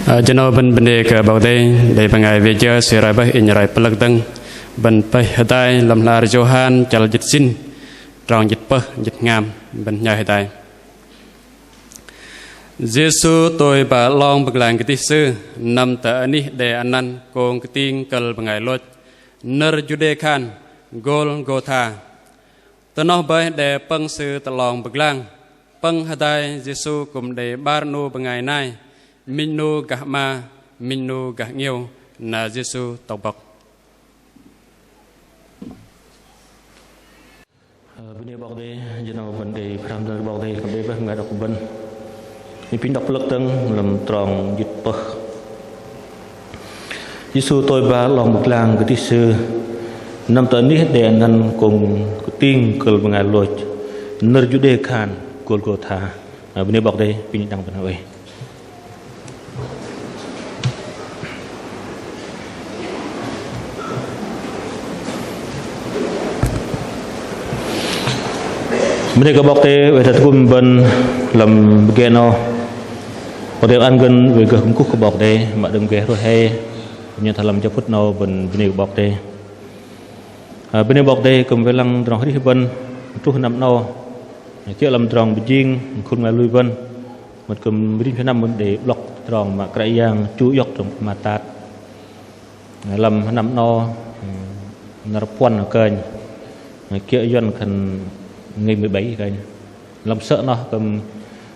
Cho nó bên đề cờ bảo đây để bằng ngày về chơi sẽ ra bay in ra plug tăng bên bay hiện tại làm là Johan chào dịch sinh tròn dịch bơ dịch ngam bên nhà hiện tại Giêsu tôi bà long bậc làng cái tí sư nằm tại anh để anh ăn cùng cái tiếng cờ bằng ngày lót nơ Jude Khan Golgotha tôi nói bay để băng sư tại lòng bậc làng băng hiện tại Giêsu cùng để Barnu bằng ngày nay Minu gah ma, minu gah nhiều na Giêsu tộc bậc. Bên đây bọc đây, giờ nào vấn đề làm ra bọc đây, còn đây với ngày đọc bên. Những pin đọc lực tăng làm tròn dịch bậc. Giêsu tôi ba lòng một làng cái tí sư năm tới ní để ngăn cùng tiên cờ bằng ngày lôi nơ Jude Khan Golgotha. Bên đây bọc đây pin đăng bên này. Mình có bọc tê về thật cùng bên làm cái nó có thể ăn gần về cái cúc bọc đây mà đừng ghé rồi hay như thật làm cho phút nào bên bên bọc tê bên bọc tê cùng với lăng tròn hết bên chút năm nào kia làm tròn bị chiên khôn ngày lui bên một cầm bên phía năm bên để lọc tròn mà cái giang chú dọc trong mà tạt làm năm nào nó quan ở kênh kia dân cần ngày 17 cái làm sợ nó cầm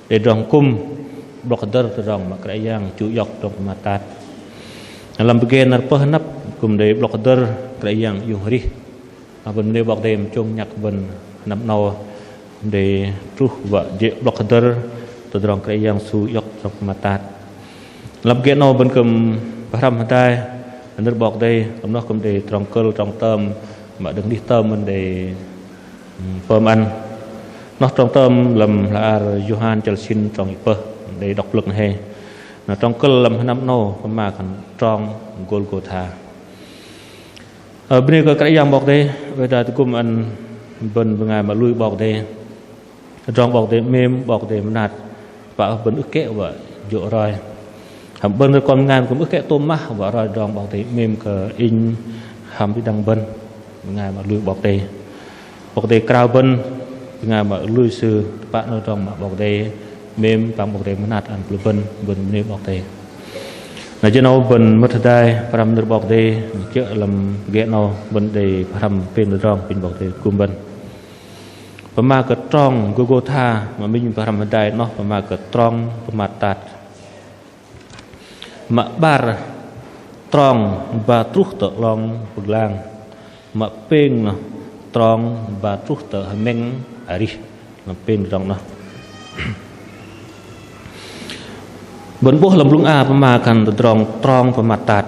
để rong cung blocker rong mà cái giang chủ dọc trong mà tạt làm begin là pơ nắp cùng để blocker cái giang dùng đi bên đây bọc đêm chung nhạc bên nắm nâu để tru vợ dễ blocker từ rong cái giang su dọc trong mà tạt làm begin nó bên cầm ram tay bên bọc đây cầm nó cầm để trong cơ trong tâm mà đừng đi tâm mình để phơm ăn nó trong tâm làm là Johan chal xin trong pơ để đọc lực này nó trong cơ làm năm nô mà còn trong Golgotha ở bên đây có cái giang bọc đây bây giờ tôi cùng ăn bên ngày mà lui bọc đây trong bọc đây mềm bọc đây nạt và bên ức kẹo và dỗ rồi bên đây còn ngàn cũng ức kẹo tôm má và rồi trong bọc đây mềm cờ in hàm đi đằng bên ngày mà lui bọc đây bọc đây cao bên ngày mà lui sư bạn ở trong mà bọc đây mềm bằng bọc đây nạt ăn bên bên bọc đây là cho nó bên mất đây làm được bọc đây chợ làm ghé nó bên đây làm bên được trong bên bọc đây cùng bên và mà cái trong Golgotha mà mình làm đây nó và mà cái trong mà tạt mà bar trong và trút tự lòng bực lang mà pin trong và trút tự mình ở đi mà pin trong nó bên bố làm lung a mà cần trong và mặt tạt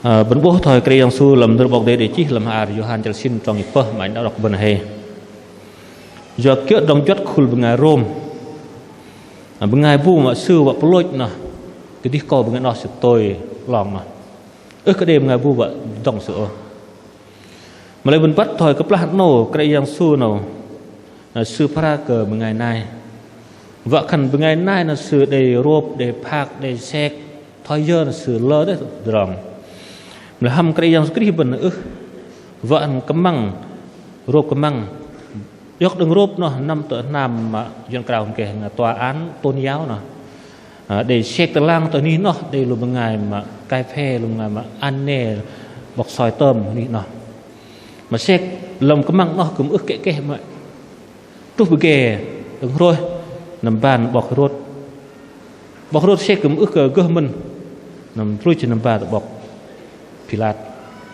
bên bố thời cây yang su làm được bọc để chỉ làm Johan chal xin trong nhịp mà anh đã đọc bên này do kiểu đồng chất khul bên ngày Rome bên ngày vu mà sư và lôi nè cái đi coi bên ngày nó sự tôi lòng mà cái đêm ngày vu và đồng sữa mà lấy bên bắt thời cấp lá nổ cây yang su nào sư phara cờ bên ngày nay vợ khẩn bên ngày nay là sự để rộp để phạt để xe thôi giờ là sự lơ đấy rồi là hầm cái yang cái bên vợ cấm măng rộp cấm măng dọc đường rộp nó năm tới năm mà dân cào kể là tòa án tôn giáo nó để xe tờ lang tới ní nó đây là bên ngày mà cai phe là ngày mà ăn nè bọc xoài tôm ní nó mà xe lồng cấm măng nó cũng cái mà trúc bự kề đứng rồi nằm bàn bọc rốt xe cũng cơ mình nằm rồi trên nằm bàn bọc Pilat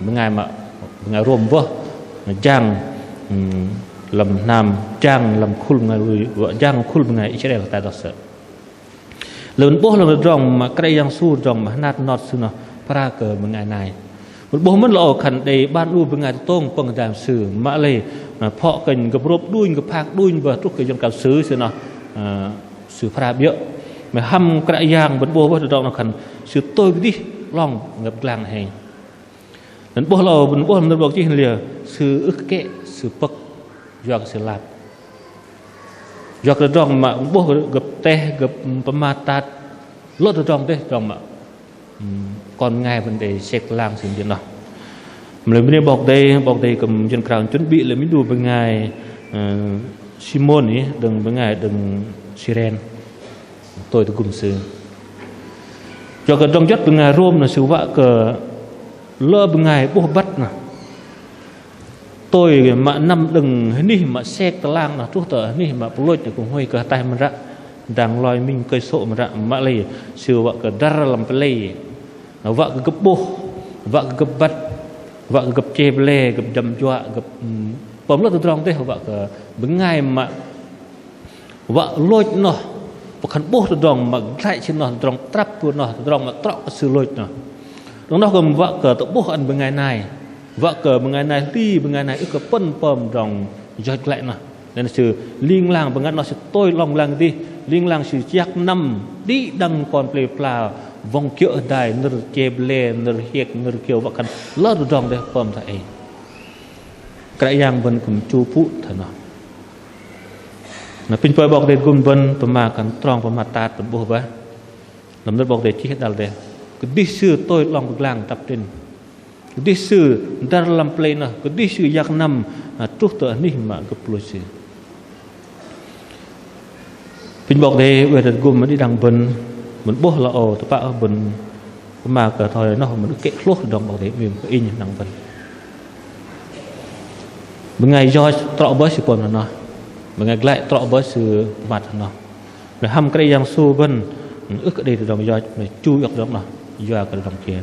ngày mà ngày Rome vợ trang làm nam trang làm khul ngày vợ trang khul ngày Israel tại đó sợ lớn bố là rong mà cái yang su rong mà nát nọt su nó para cờ một ngày này một bố mất lộ khẩn để ban u một ngày tông bằng đàm sử mã lệ phọ cần gặp rộp đuôi gặp phạc đuôi và trúc cái trong cao sứ sự nó sự phá biợ mà hâm cái yang vẫn bố bắt đầu nó khẩn sự tôi đi lòng ngập làng này đến bố lò vẫn bố làm được chỉ lìa sự ức kệ sự bậc do sự làm do cái rong mà bố gặp te gặp ma tát lót rồi rong thế rong mà còn ngày vấn đề sét lang sự kiện đó mình bên bọc đây cầm chân khảo chuẩn bị là mình đùa với ngài Simon ấy đừng với ngài đừng Siren tôi cùng sự cho cái trong chất với ngài Rome là sự vạ cờ lỡ với ngài bố bắt nè tôi mà năm đừng ní mà sét lang là chút tờ ní mà lôi để cùng hơi cờ tay mình ra đang lòi mình cây sộ mà ra mà lấy sự vạ cờ đar làm play vạ cờ gấp bố vạ cờ gấp bắt vạ cờ gấp chê ple gấp đầm dọa gấp bấm là từ trong thế vạ cờ bứng ngày mà vạ lôi nó và khăn bố từ trong mà lại trên nó trong trap của nó từ trong mà trọ sự lôi nó đúng đó cầm vạ cờ tự bố ăn bứng ngày này vạ cờ bứng ngày này đi bứng ngày này ức cờ phân pom trong dọi lại nó nên là sự liên lang bứng ngày nó sẽ tôi lòng lang đi liên lang sự chắc năm đi đăng còn play pla vòng chợ đài nở chê ple nở hiệt nở kiều vạ khăn lót từ trong đấy pom thầy cái yang bên cùng chu phụ thật nó pin phơi bọc để gum bênประมากันตรองประมาตาตัวบัวลำดับบอกเด็กที่เดาเด็กก็ดิสื่อตัวลองกลางตับดินดิสื่อดาร์ลัมเพลนะก็ดิสื่ออยากนำทุกตัวนี้มากับปลุกสื่อพินบอกเด็กเวลากุมมันได้ดังบนเหมือนบัวละโอตัวป้าบนประมากับทอยนอกมันเกะโลดดองบอกเด็กมีมันอินดังบนเมื่อไงยอดตรอบอสิปนมันเนาะเมื่อไงไล่ตรอบอสื่อบัดเนาะแล้วทำกระยังสู้บนức ở đây từ đồng do này chui dọc đó mà do cái đồng kia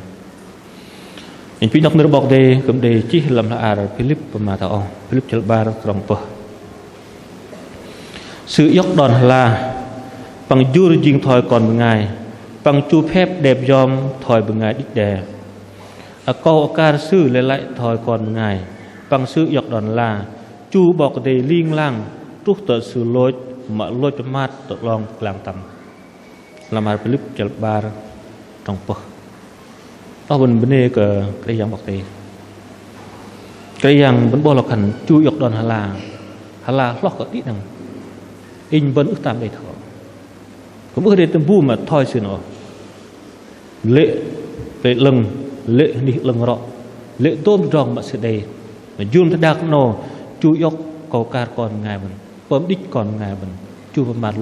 những phi đốc nước bọc đây cũng đây chỉ làm là Philip mà tao Philip chợ ba đồng bờ sự dốc đòn là bằng du dinh thoi còn một ngày bằng chu phép đẹp dòm thoi một ngày đích đè câu ca sư lại thoi còn một ngày bằng sự dốc đòn là chu bọc đây liên lang trúc tự sự lôi mà lôi cho mát tự lòng làng tầm làm hal Philip chợ ba trong bờ đó bên này cái yang bọc tề cái yang bên bò lọc hành chui dọc đòn hà la lóc có tí năng in bên ước tam đầy thọ cũng ước đến tầm bu mà thoi xưa nó lệ lưng lệ đi lưng rọ lệ tôm rong mà sự đầy mà yun thật đặc nó chui dọc cầu car còn ngày mình bấm đích còn ngày mình chui vào mặt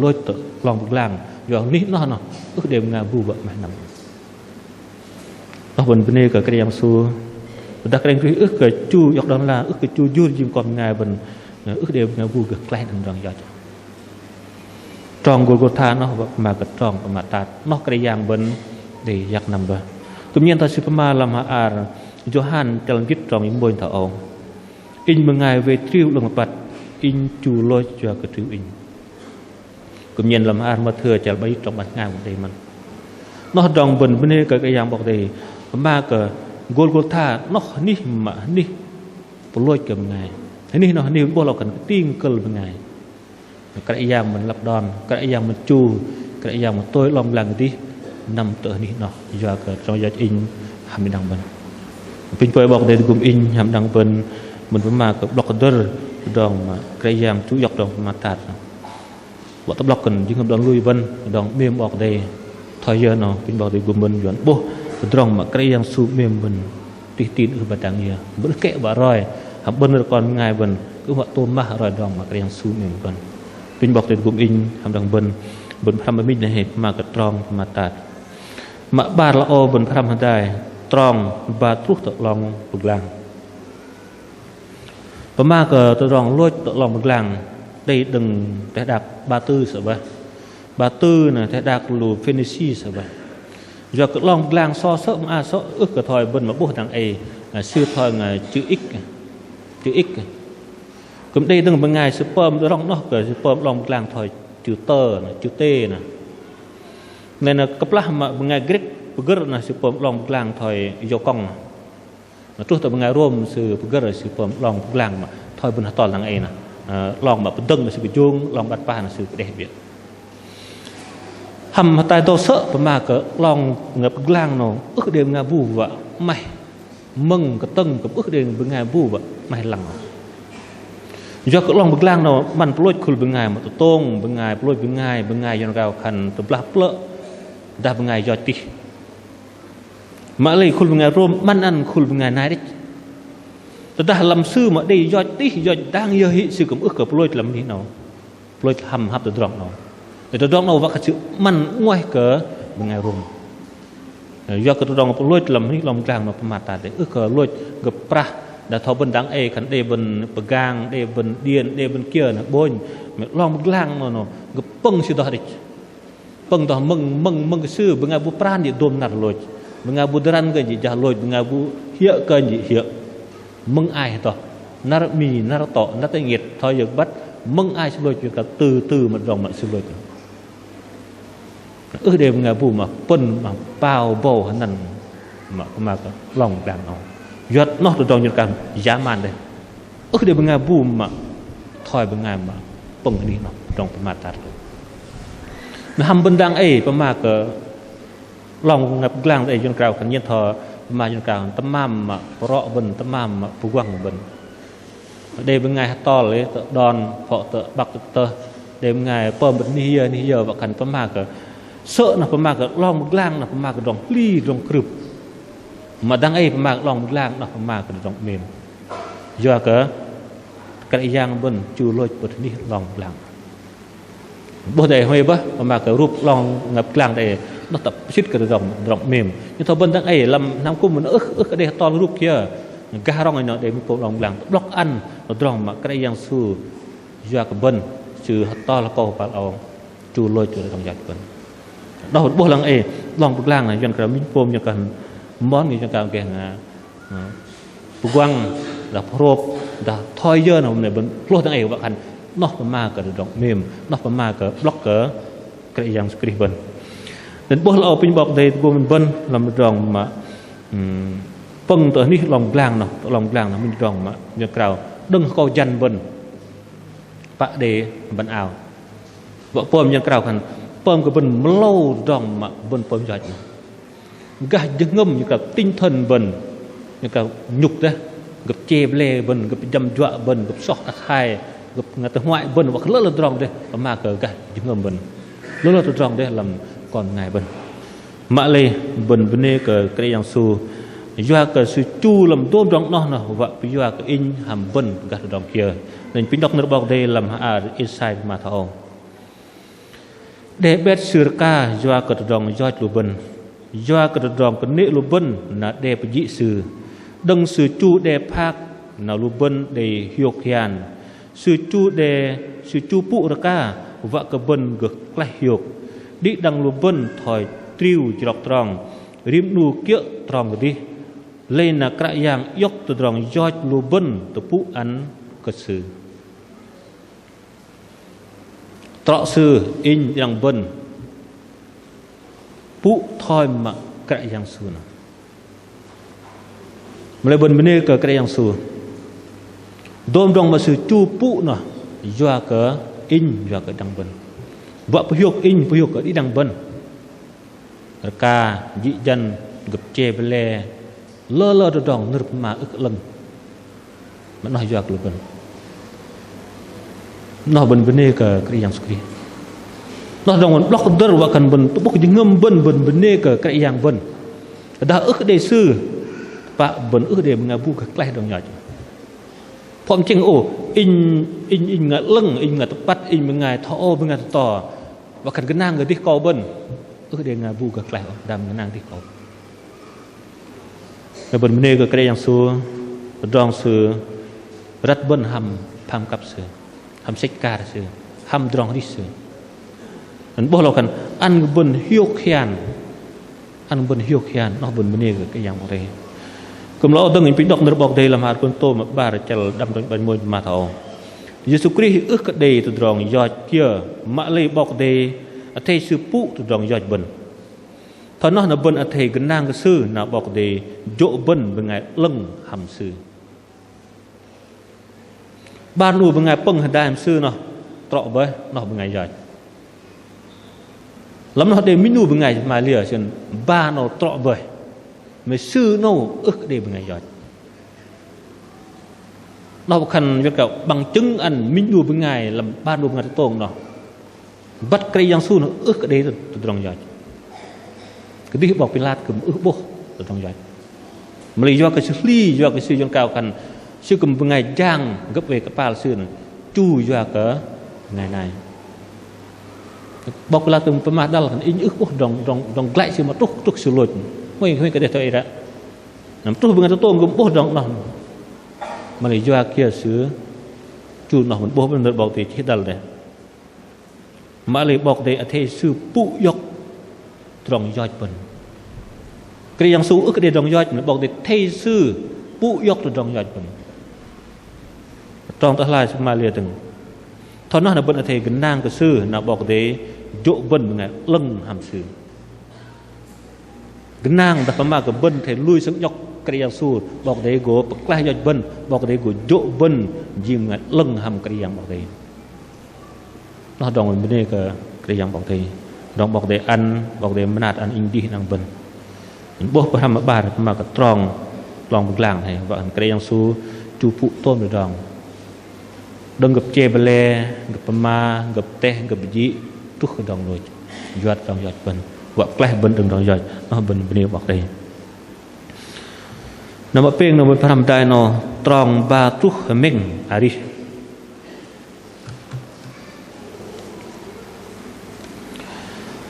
lôi tự lòng bực làng rồi nít nó ước đều ngà vu vợ mày nằm đó bên này cái yang su đặc cái ước cái chu dọc đó là ước cái chu yun chim còn ngà bên ước đều ngà vu cái klein đằng đằng giọt tròn Golgotha nó mà cái tròn mà ta nó cái yang bên để giặc nằm rồi tự nhiên ta Superman làm hạ Johan trong viết trong những bôi thảo ông in một ngày về triêu lồng bạch in chu lôi cho cái triêu in cũng nhiên làm ăn mà thừa chả bay trong bát ngang của đây mình nó trong bên này cái dạng bọc đây mà cái Golgotha nó ní mà ní lôi cầm ngày thế ní nó ní bao lâu cần tiên cơ bên ngày cái dạng mình lập đòn cái dạng mình chu cái dạng mình tôi lòng làng tí nằm tựa ní nó do cái trong gia in hàm đăng bên pin phơi bọc đây gồm in hàm đăng bên mình mà cái block door đòn mà cái dạng chú dọc đòn mà tạt bọn tập lọc cần những hợp đồng lui vân đồng miền bọc đây thời giờ nó pin bọc đây gồm mình chuẩn bố đồng mà cái yang su miền mình tùy tin ở bên đằng kia vẫn kệ bà rồi hấp bên rồi còn ngày vân cứ họ tôm mà rồi đồng mà cái yang su miền vân pin bọc đây gồm in hợp đồng bên tham bên này hết mà cái tròn mà tạt mà ba là ô bên tham hiện tại tròn và thuốc tự lòng bực làng và mà cái tự lòng lôi tự lòng bực làng đây đừng thể đạt ba tư sợ ba tư này thể đạt lù Phoenicia sợ vậy do cái lòng làng so sợ mà so ước cái thời bên mà bố thằng A siêu thời là chữ x cũng đây đừng bên ngày sperm đó nó cái sperm lòng làng thời chữ tơ chữ t nè nên là cấp lá mà bên ngày Greek burger là sperm lòng làng thời do cong là trước từ bên ngày Rome sự burger là sperm lòng làng mà thời bên toàn thằng A nè lòng mà bên tưng là sự bị chuông lòng bát pa là sự đẹp việt hầm tai tô sợ mà cỡ lòng ngập lang nó ước đêm ngà vu vợ mày mừng cái tưng cũng ước đêm với ngà vu vợ mày lằng do cái lòng bực lang nóมันปลุกคุลบางไงมาตัวตรงบางไงปลุกบางไงย้อนเราคันตัวปลาเปลอะดาบางไงยอดติมาเลยคุลบางไงรวมมันอันคุลบางไงนายดิแต่ถ้าลำซื่อมาได้ยอดติยอดดังเยอะฮิสื่อกับกับปลุกลำนี้เนาะปลุกทำฮับตัวดรองเนาะแต่ตัวดรองเนาะว่าคือมันง่วยเก๋บางไงรวมยอดตัวดรองปลุกลำนี้ลำกลางเนาะประมาทตาเด็กเก๋ปลุกกับปลาđã thọ bên đắng ấy khẩn đề bên gang đề bên điền đề bên kia nè bôi long bực lang nó gặp bưng sự đó đi bưng đó mừng cái sư bưng abu pran gì đom nạt lôi bưng abu dran cái gì giả lôi bưng abu hiệu cái gì hiệu mừng ai đó nar mì nar tọ nar tay nghiệt thôi giờ bắt mừng ai xin lôi chuyện cả từ mà dòng mà xin lôi đề bưng abu mà pân mà bao bầu hắn nằn mà lòng đàn nóยอดนอกตัวดองยอดการยามันเลยเดี๋ยวบางงานบูมมาถอยบางงานมาปงนี้เนาะดองประมาทตัดนะทำบนดังประมาทก็ลองงับกลางยนกล่าวขันยันทอประมาทยนกล่าวตะมั่มมาเพราะบนตะมั่มมาผู้ว่างบนเดี๋ยวบางงานต่อเลยดอนเพาะเตะบักเตะเดี๋ยวบางงานเปิดแบบนี้เยอะว่าขันประมาทก็เสอะนะประมาทก็ลองกลางนะประมาทก็ดองลี่ดองกรึบมาดังประมาณลองล่างเนาะประมาณกันตรงเมมย่อก็กระยังบนจูโรยบทนี้ลองล่างบทใดห้อยปะประมาณกับรูปลองงับกลางได้นอกจากชิดกันตรงเมมนี่ทบนดังลำน้ำกุ้มมันก็ได้ตอนรูปเกี่ยกะร้องไอ้เนาะได้มีโปรลองล่างบล็อกอันตรงมากระยังสู้ย่อกับบนชื่อตอนละก็ปะเอาจูโรยจูตรงยัดบนเราบทลองลองล่างนะยันกระมิโปมยันกันมอนนี่จังการแกงปุกวังดาพรบดาทอยเยอะนะผมเนี่ยบนพลวดตั้งว่าคันนอกประมากับดอกเมมนอกประมากับบล็อกเกอร์กระยังสกรีบนแต่พวกเราเป็นบอกได้กูมันบนลำรองมาปงตัวนี้ลองกลางเนาะลองกลางนะมันรองมาอย่างกล่าวดึงเขายันบนปะเดบันเอาบอกปมอย่างกล่าวกันปมกับบนมโลรองมาบนปมยอดกะยังงมอยู่กับtinh thần bầnอยู่กับหยุกđóกับเจเบลบนกับจำจ่อบนกับซอกตะไคร้กับงาตะห้อยบนว่าเลิศตรองด้วยประมาเกิดกะยังงมบนเลิศตรองด้วยลำก่อนไงบนมาเลยบนบนนี้เกิดกระยังสูย่าเกิดสูจูลำต้นรองนอกเนาะว่าไปย่าเกิดอินหำบนกะตรองเกียร์นั่นเป็นดอกนรบอกได้ลำหาอินไซด์มาทองเดเบตสืรกาย่าเกิดตรองย่อยลูบนย่ากระดองกันเนลูบนนาเดปยิสือดังสือจูเดพักนาลูบนเดฮิอกยานสือจูปุระกาวะกบนกกล้ฮิอกดิดังลูบนถอยตริวจรอกตรองริมนูเกี่ยตรองกดิเลนกระยางยกตรองย่อยลูบนตะปุอันกสือตรอสืออินยังบนปุถอยมากระยังสูนะเมื่อบนบนนี้ก็กระยังสูโดมดองมาสื่อจูปุเนาะย่าก็อินย่าก็ดังบนว่าพยกอินพยกก็ดีดังบนราคายิจันกับเจเบลเลอดองนึกมาอึกลังมันน้อยย่าก็บนนอกบนนี้ก็กระยังสุขีนอกจากมันบล็อกเดอร์ว่ากันบนตุกจะเงื่อมบนเนกกระยังบนดาได้ซื้อปะบนได้มึงอาบุกใกล้ดองหยาดพอมจริงโอ้อินงะลังอินงะตปัดอินมึงไงท่อมึงไงต่อว่ากันก็นั่งกันที่กอบนได้งาบุกใกล้ดำก็นั่งที่กอบแต่บนเนกกระยังซื้อดองซื้อรัดบนหำพามกับซื้อหำเซ็กการซื้อหำดองที่ซื้ออันบอกเรากันอันบนฮิวเขียนนอกบนนี้ก็ยังอะไรกำลังต้องเห็นปีดอกนรบอกเดลมาคนโตมาบาร์จัลดำตรงบนมวยมาเท่าเยซูคริสต์อึกเดย์ตัวรองยอดเกี่ยมาเลยบอกเดย์อัฐิสืบปุ๊ตัวรองยอดบนตอนนั้นบนอัฐิกันนางก็ซื้อน่ะบอกเดย์โยบนเป็นไงลังหำซื้อบ้านรูเป็นไงปึ้งหันได้หำซื้อเนาะตรอกเบ้นอกเป็นไงยอดลำนอเดมินูเป็นไงมาเลียเช่นบ้านเราตรอกเบยไม่ซื้อโน่อึกเดเป็นไงยอด nó khăn việc cậu bằng chứng ăn minh đua với ngài làm ba đua ngài tông nó bắt cây giang su nó ước cái đấy từ trong giỏi cái đi bọc Pilat cầm ước bố từ trong giỏi mà lý do cái sự ly do cái sự dân cao khăn sư cầm với ngài giang gấp về cái pal sư chu do cái ngày này bọc Pilat cầm phải đal khăn in ước bố trong lại sư mà trúc sự lột mấy cái để thôi đó nằm trúc với ngài tông cầm bố trong nó mà lý do kia sư chu nó vẫn bố bên được bọc thì chết đal đấy mà lý bọc để thế sư phụ dọc trong giỏi bẩn cái yang su ước cái trong giỏi nó bọc để thế sư phụ dọc trong giỏi bẩn trong tất lại mà lý từng thọ nó là bẩn thế cái nang cái sư nó bọc để dỗ bẩn ngày lưng hàm sư cái nang đặt mà cái bẩn thế lui xuống dọc cái yang su bọc để gỗ bọc lại giỏi bẩn bọc để gỗ dỗ bẩn dìm ngày lưng hàm cái yang bọc để nó đồng bên đây cái yang bọc để đồng bọc để ăn bọc để mát ăn in đi năng bẩn bố phải làm bà mà cái tròn bực làng này và cái yang su chu phụ tôm được đồng đừng gặp chè bele gặp ma gặp te gặp gìทุกคนđồng rồi giọt đồng giọt bẩn và cái bẩn đừng đồng giọt nó bẩn bên đây bọc đây nó mà peng nó mới phải làm tay nó tròn ba tuh mình ari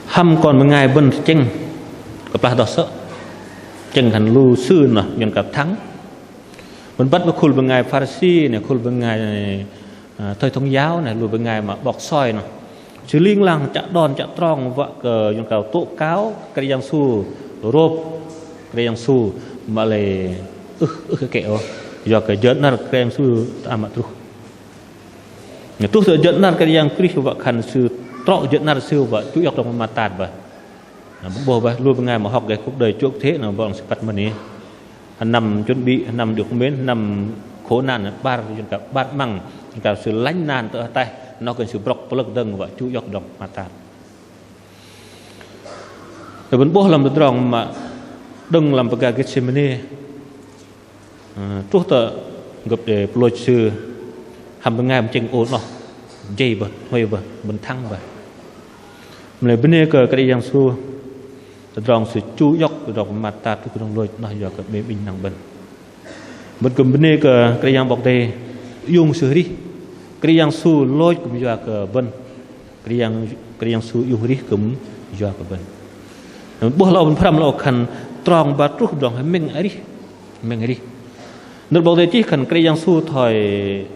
hăm còn một ngày bẩn chênh gặp là đỏ sợ chênh thành lưu sư nè nhận cả thắng mình bắt một khul một ngày Pharisee này khul một ngày thời thông giáo này lùi một ngày mà bọc soi nè chứ liên lăng chạ đòn chạ tròn vợ cờ nhận cả tố cáo cái giang su rộp cái giang su mà lại cái kẹo do cái dẫn ra cái giang su amat ruh người tu sự dẫn ra cái giang Christ vợ khăn sư trọ dẫn ra sư vợ chú yộc trong mặt tạt vậy bố vậy luôn một ngày mà học cái cuộc đời chuộc thế là bọn sẽ bắt mình đi nằm chuẩn bị nằm được miếng nằm khổ nạn ba chúng ta bát măng cả sự lánh nạn tự tay nó cần sự bọc lực đằng và chú yộc đồng mặt tạt rồi vẫn bố làm được rong mà đừng làm cái Gethsemane trước tờ gặp để lôi sư hầm một ngày một chân ổn nó dây bật hơi bật mình thăng vậy mình bên đây cái yang su rong sự chú yộc rong mặt tạt tu rong lôi nó giờ cái bình năng bền mình cầm bên đây cái yang bọc đây dùng sự đi cái yang su lôi cũng giờ cái bền cái yang su dùng đi cũng giờ cái bền bố lao bên phàm lao khăn tròn bát trúc rong hay mình ấy đi nước bọc đây chỉ khăn cái yang su thời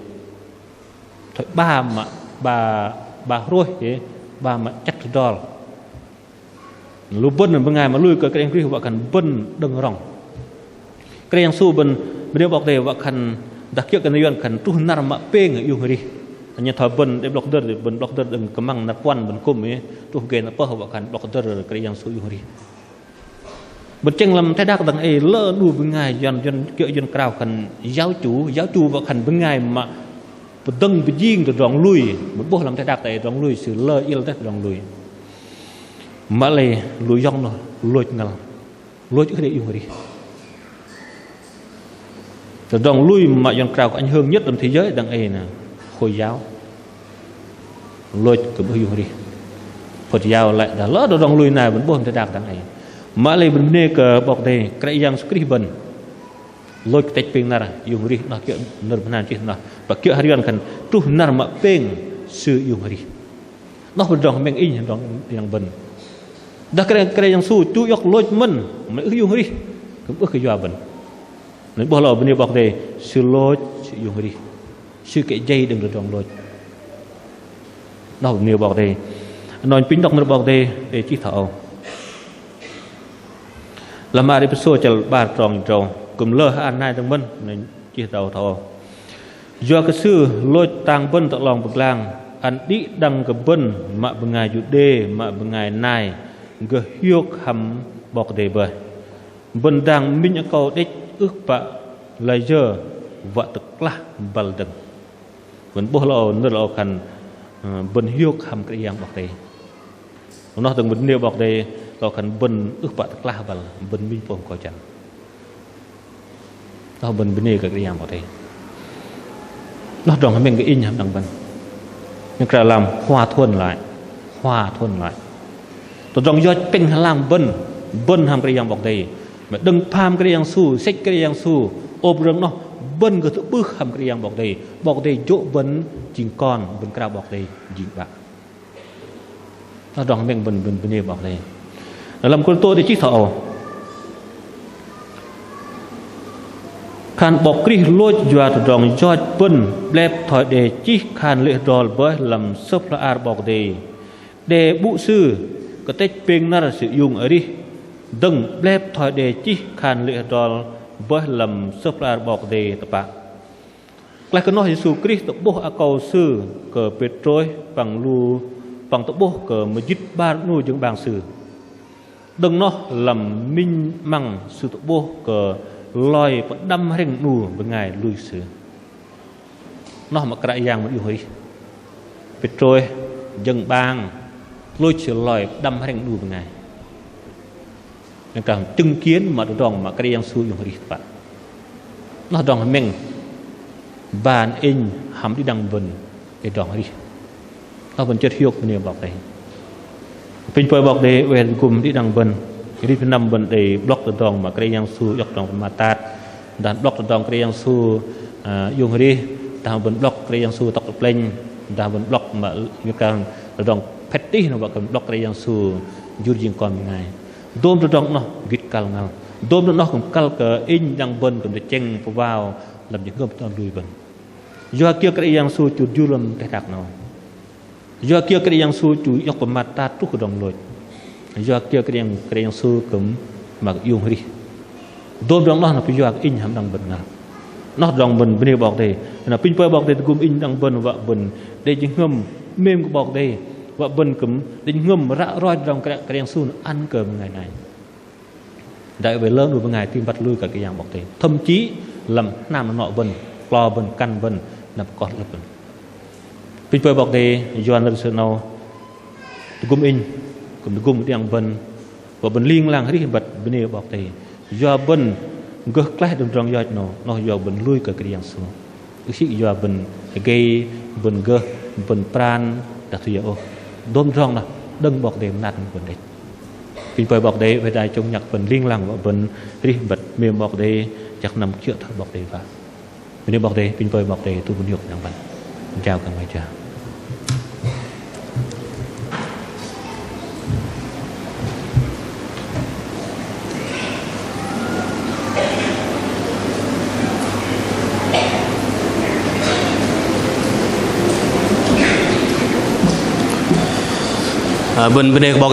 ba mà bà rồi thế ba mà chắc đòn lu bân là bên ngày mà lui cái anh Christ vợ khăn bân đừng rong cái yang su bên bên bọc đây vợ khăn đặc biệt cái này khăn tu nar mà pe người yêu đi anh thọ bân để block đơn đừng cầm măng nát quan bên cung ấy tu ghen là vợ khăn block đơn cái yang su yêu đi bên chân làm thái đắc đằng ấy lỡ đu bên ngày dần kiểu dần cào khăn giáo chủ vợ khăn bên ngày mà từng bị riêng từ rong lui một bố làm thái đắc tại rong lui sự lơ yêu tới rong lui mà lại lui dòng nó lui cái đấy yêu đi từ rong lui mà dòng cào ảnh hưởng nhất trong thế giới đằng ấy là Hồi giáo lui cái yêu đi Phật giáo lại đã lỡ được rong lui này vẫn bố làm thái đắc đằng ấy mà lại bên này cái bọc đây cái yang scriben lôi cái tách peng nara yung ri nak kira nar benar cih nah pakai harian kan tuh nar mak peng su yung ri nah berdong meng in dong yang ben dah kira yang su tu yok lôi men yung ri cái jua ben nên bỏ lỡ bên bọc đây su lôi yung ri su cái dây đừng được dong lôi nah bên bọc đây nói pin đọc bọc đây để chỉ thảo làm mà đi số chel ba tròn cùng lơ anh này thằng bên nên chỉ đầu thọ do cái sư lôi tang bên tự lòng bực lang anh đi đằng cái bên mà bên ngày chủ đề mà bên ngày này cái hiếu hầm bọc đề bơi bên đang minh câu đích ước bạ lại giờ vợ thực là bal đằng bên bố lo nơi lo khăn bên hiếu hầm cái yang bọc đề nó từng bên nêu bọc đề lo khăn bên ước bạ thực là bal bên minh phong coi chẳng đó bên này cái yang bọc đây nó rong mình cái in hàm đằng bên nhưng cả làm hòa thuần lại tôi rong do pin làm bên hàm cái yang bọc đây mà đừng phàm cái yang su xích cái yang su ôm rừng nó bên cái thứ bước hàm cái yang bọc đây chỗ bên chỉnh con bên cào bọc đây chỉnh bạn nó rong mình bên như bọc đây làm con tôi thì chỉ thọ khăn bọc kri lôi dọa rong do bên lép thỏi để chỉ khăn lệ đòn với làm sấp là ar bọc đây để bụ sư có tết pin nó là sử dụng ở đi đừng lép thỏi để chỉ khăn lệ đòn với làm sấp là ar bọc đây tập bạn lại cái nói Giêsu Christ tập bố a cầu sư cờ Petroi bằng tập bố cờ mà dứt ba nuôi những bang sư đừng nó làm minh măng sự tập bố cờ lòi và đâm rèn nù bên ngài lui sửa nó mà cái dạng mà yêu hơi Petroi dân bang lôi sửa lòi đâm rèn nù bên ngài nên cả chứng kiến mà đòn mà cái dạng xui yêu hơi bạn nó đòn mình bàn in hàm đi đằng vần để đòn đi nó vẫn chưa hiểu cái niềm bọc này pin phơi bọc để về cùng đi đằng vần đi phía nằm vần để block từ đòn mà cái yang su dọc đòn mà tạt dan block từ đòn cái yang su dùng đi ta vẫn block cái yang su tóc lên ta vẫn block mà như càng từ đòn petty nó vẫn block cái yang su dư riêng còn ngày đôm từ đòn nó vít cal ngal đôm từ nó cũng cal cái in đằng vần cũng để chen vào làm những ngâm toàn đuôi vần do kia cái yang su chuột du lâm để đặt nào do kia cái yang su chuột dọc mà tạt trúc cái đòn lôi do kia cái yang su cũng mà dùng đi đôm đong nó là phải do in hàm đằng vần nào nó đong vần bên bọc đây là pin phơi bọc đây cũng in đằng vần vợ vần để những ngâm mềm của bọc đây vợ vần cũng để ngâm rã roi trong cái yang su ăn cơm ngày này đại về lớn đối với ngài tim bắt lui cả cái yang bọc đây thậm chí làm nam nọ vần lo vần căn vần là còn là vần pin phơi bọc đây do nó sự nào cũng in cũng đi ăn vần và vần liên lang hết bật bên này bọc đây do vần gớt lái đồng trong do nó do vần lui cả cái yang su cái do vần gây vần gớt vần pran đặt thì ô đom rong là đừng bọc đây nát vần đấy pin phơi bọc đây về đại trong nhạc vần liên lang và vần đi bật mềm bọc đây chắc nằm chuyện thật bọc đây vào bên đây bọc đây pin phơi bọc đây tôi muốn được năng vần chào các bạn chào bên đây bọc